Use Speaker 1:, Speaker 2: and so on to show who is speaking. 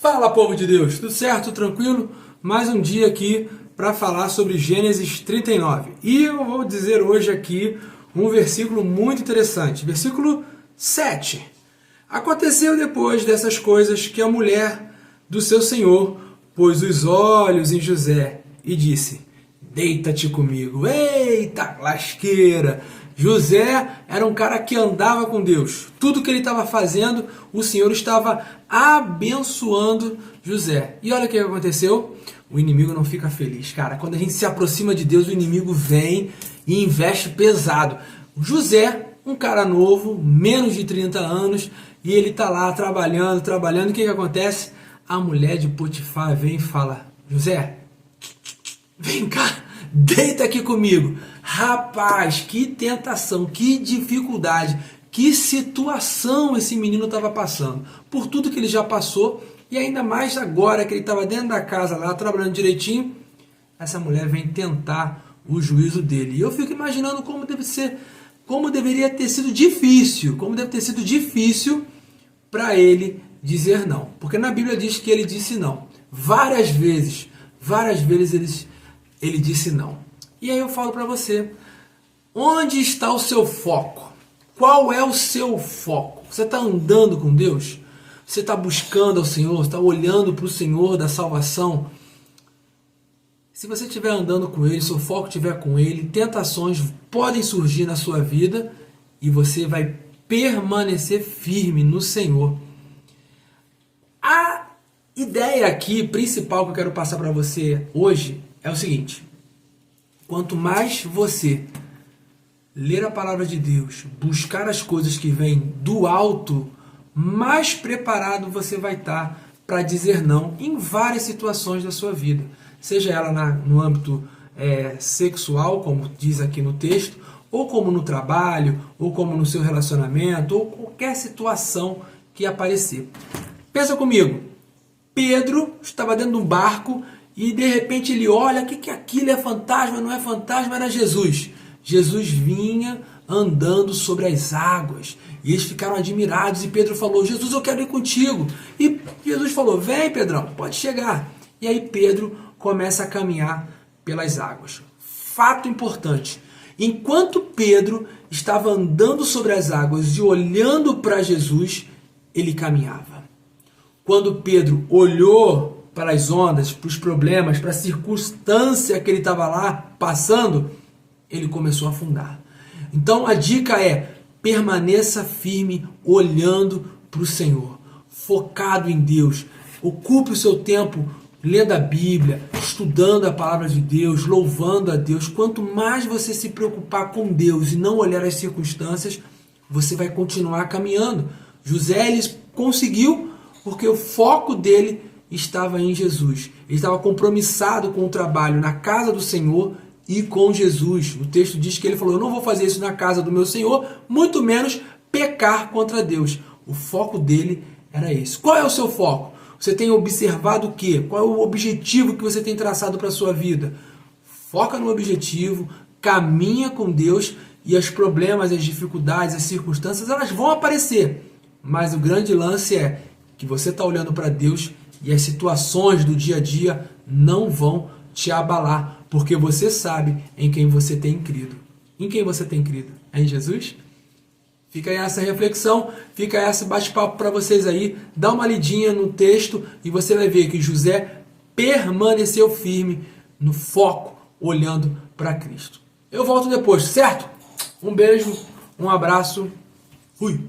Speaker 1: Fala, povo de Deus, tudo certo, tranquilo? Mais um dia aqui para falar sobre Gênesis 39. E eu vou dizer hoje aqui um versículo muito interessante, versículo 7. Aconteceu depois dessas coisas que a mulher do seu senhor pôs os olhos em José e disse: deita-te comigo. Eita lasqueira! José era um cara que andava com Deus. Tudo que ele estava fazendo, o Senhor estava abençoando José. E olha o que aconteceu. O inimigo não fica feliz, cara. Quando a gente se aproxima de Deus, o inimigo vem e investe pesado. José, um cara novo, menos de 30 anos, e ele está lá trabalhando. O que acontece? A mulher de Potifar vem e fala: José, vem cá, deita aqui comigo. Rapaz, que tentação, que dificuldade, que situação esse menino estava passando. Por tudo que ele já passou, e ainda mais agora que ele estava dentro da casa lá, trabalhando direitinho, essa mulher vem tentar o juízo dele. E eu fico imaginando como deveria ter sido difícil, para ele dizer não. Porque na Bíblia diz que ele disse não. Várias vezes ele disse não. E aí eu falo para você, onde está o seu foco? Qual é o seu foco? Você está andando com Deus? Você está buscando ao Senhor? Você está olhando para o Senhor da salvação? Se você estiver andando com Ele, seu foco estiver com Ele, tentações podem surgir na sua vida e você vai permanecer firme no Senhor. A ideia aqui principal que eu quero passar para você hoje é o seguinte: quanto mais você ler a palavra de Deus, buscar as coisas que vêm do alto, mais preparado você vai estar para dizer não em várias situações da sua vida. Seja ela no âmbito sexual, como diz aqui no texto, ou como no trabalho, ou como no seu relacionamento, ou qualquer situação que aparecer. Pensa comigo, Pedro estava dentro de um barco e de repente ele olha, o que é aquilo? É fantasma? Não é fantasma? Era Jesus. Jesus vinha andando sobre as águas. E eles ficaram admirados. E Pedro falou: Jesus, eu quero ir contigo. E Jesus falou: vem, Pedrão, pode chegar. E aí Pedro começa a caminhar pelas águas. Fato importante: enquanto Pedro estava andando sobre as águas e olhando para Jesus, ele caminhava. Quando Pedro olhou para as ondas, para os problemas, para a circunstância que ele estava lá passando, ele começou a afundar. Então a dica é: permaneça firme olhando para o Senhor, focado em Deus. Ocupe o seu tempo lendo a Bíblia, estudando a palavra de Deus, louvando a Deus. Quanto mais você se preocupar com Deus e não olhar as circunstâncias, você vai continuar caminhando. José ele conseguiu porque o foco dele estava em Jesus. Ele estava compromissado com o trabalho na casa do Senhor e com Jesus. O texto diz que ele falou: eu não vou fazer isso na casa do meu Senhor, muito menos pecar contra Deus. O foco dele era esse. Qual é o seu foco? Você tem observado o quê? Qual é o objetivo que você tem traçado para a sua vida? Foca no objetivo, caminha com Deus e os problemas, as dificuldades, as circunstâncias, elas vão aparecer. Mas o grande lance é que você está olhando para Deus e as situações do dia a dia não vão te abalar, porque você sabe em quem você tem crido. Em quem você tem crido? É em Jesus? Fica aí essa reflexão, fica esse bate-papo para vocês aí. Dá uma lidinha no texto e você vai ver que José permaneceu firme no foco, olhando para Cristo. Eu volto depois, certo? Um beijo, um abraço, fui!